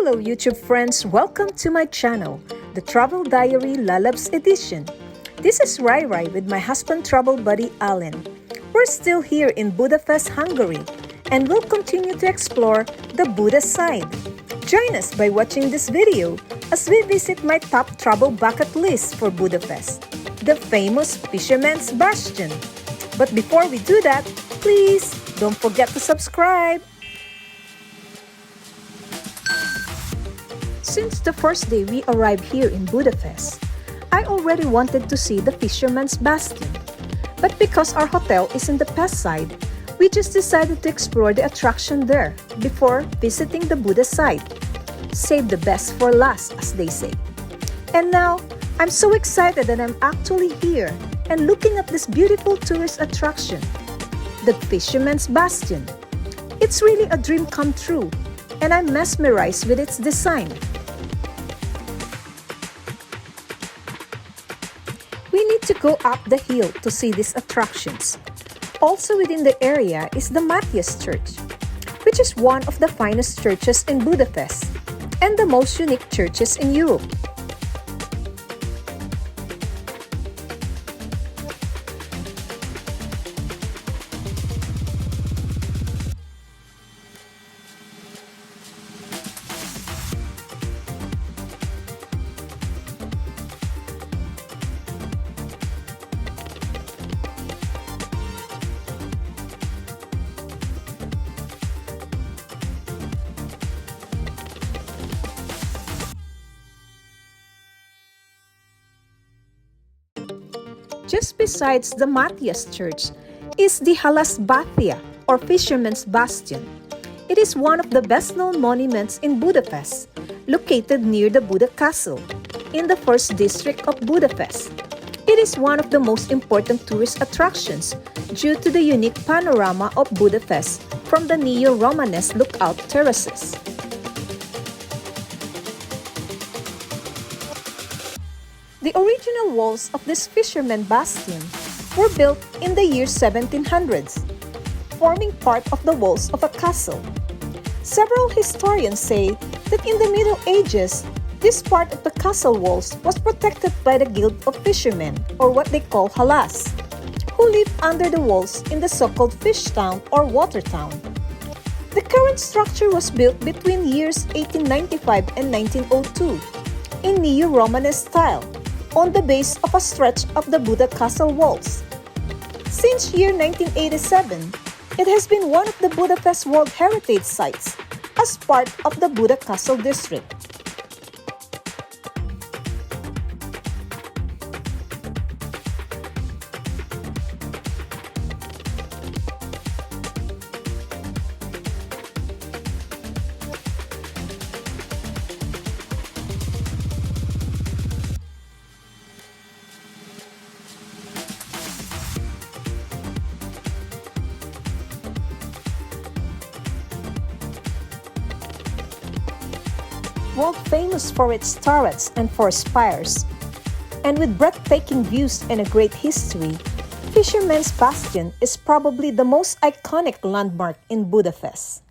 Hello YouTube friends, welcome to my channel, the Travel Diary Lalabs edition. This is Rai Rai with my husband travel buddy Alan. We're still here in Budapest, Hungary, and we'll continue to explore the Buda side. Join us by watching this video as we visit my top travel bucket list for Budapest, the famous Fisherman's Bastion. But before we do that, please don't forget to subscribe. Since the first day we arrived here in Budapest, I already wanted to see the Fisherman's Bastion. But because our hotel is in the pest side, we just decided to explore the attraction there before visiting the Buda side. Save the best for last, as they say. And now, I'm so excited that I'm actually here and looking at this beautiful tourist attraction, the Fisherman's Bastion. It's really a dream come true, and I'm mesmerized with its design. We need to go up the hill to see these attractions. Also within the area is the Matthias Church, which is one of the finest churches in Budapest and the most unique churches in Europe. Just besides the Matthias Church is the Halasbathia, or Fisherman's Bastion. It is one of the best-known monuments in Budapest, located near the Buda Castle, in the first district of Budapest. It is one of the most important tourist attractions due to the unique panorama of Budapest from the neo-Romanesque lookout terraces. The original walls of this Fisherman Bastion were built in the year 1700s, forming part of the walls of a castle. Several historians say that in the Middle Ages, this part of the castle walls was protected by the Guild of Fishermen, or what they call halas, who lived under the walls in the so-called fish town or water town. The current structure was built between years 1895 and 1902 in neo-Romanesque style, on the base of a stretch of the Buda Castle walls. Since year 1987, it has been one of the Budapest World Heritage Sites as part of the Buda Castle district. World famous for its turrets and four spires, and with breathtaking views and a great history, Fisherman's Bastion is probably the most iconic landmark in Budapest.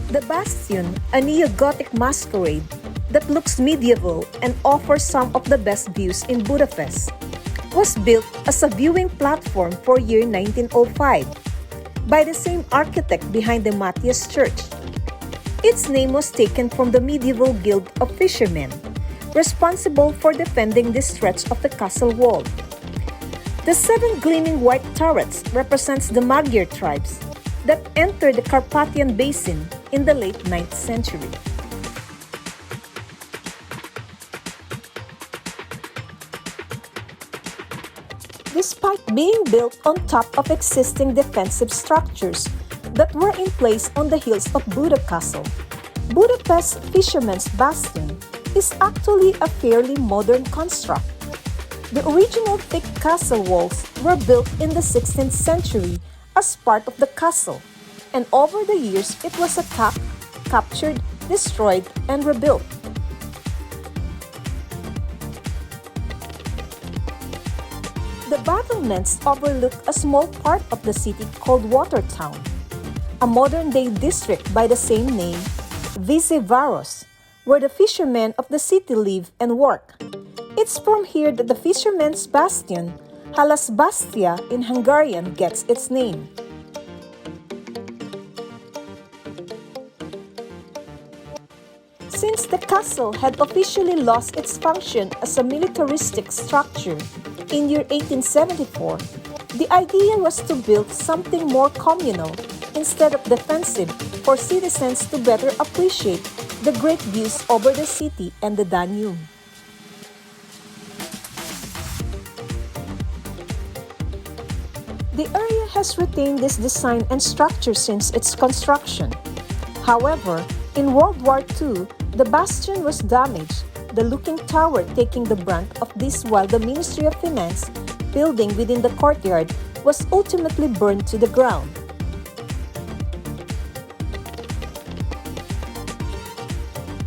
The Bastion, a neo-Gothic masquerade that looks medieval and offers some of the best views in Budapest, was built as a viewing platform for year 1905 by the same architect behind the Matthias Church. Its name was taken from the medieval Guild of Fishermen, responsible for defending this stretch of the castle wall. The seven gleaming white turrets represents the Magyar tribes that entered the Carpathian Basin in the late 9th century. Despite being built on top of existing defensive structures, that were in place on the hills of Buda Castle. Budapest Fisherman's Bastion is actually a fairly modern construct. The original thick castle walls were built in the 16th century as part of the castle, and over the years it was attacked, captured, destroyed, and rebuilt. The battlements overlook a small part of the city called Watertown, a modern-day district by the same name, Visevaros, where the fishermen of the city live and work. It's from here that the Fisherman's Bastion, Halas Bastia in Hungarian, gets its name. Since the castle had officially lost its function as a militaristic structure in year 1874, the idea was to build something more communal instead of defensive for citizens to better appreciate the great views over the city and the Danube. The area has retained this design and structure since its construction. However, in World War II, the bastion was damaged, the looking tower taking the brunt of this, while the Ministry of Finance building within the courtyard was ultimately burned to the ground.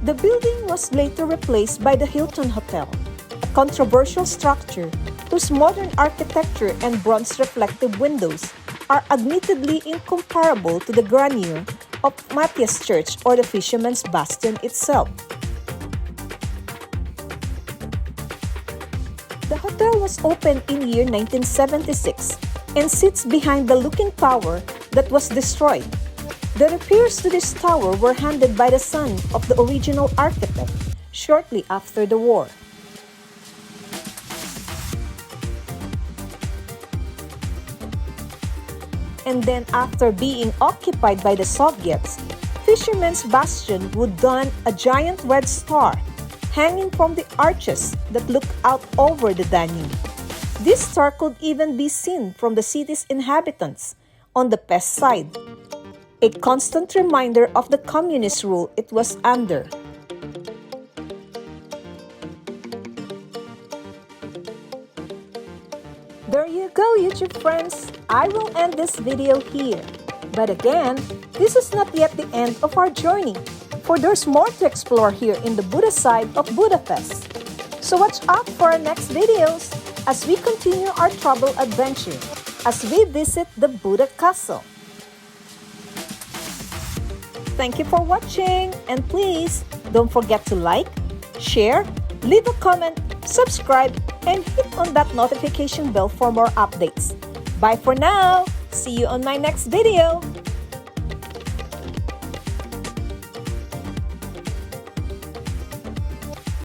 The building was later replaced by the Hilton Hotel, a controversial structure whose modern architecture and bronze-reflective windows are admittedly incomparable to the grandeur of Matthias Church or the Fisherman's Bastion itself. The hotel was opened in year 1976 and sits behind the looking tower that was destroyed. The repairs to this tower were handed by the son of the original architect shortly after the war. And then after being occupied by the Soviets, Fisherman's Bastion would don a giant red star hanging from the arches that look out over the Danube. This star could even be seen from the city's inhabitants on the pest side, a constant reminder of the communist rule it was under. There you go, YouTube friends! I will end this video here. But again, this is not yet the end of our journey, for there's more to explore here in the Buda side of Budapest. So watch out for our next videos as we continue our travel adventure as we visit the Buda Castle. Thank you for watching, and please don't forget to like, share, leave a comment, subscribe, and hit on that notification bell for more updates. Bye for now! See you on my next video!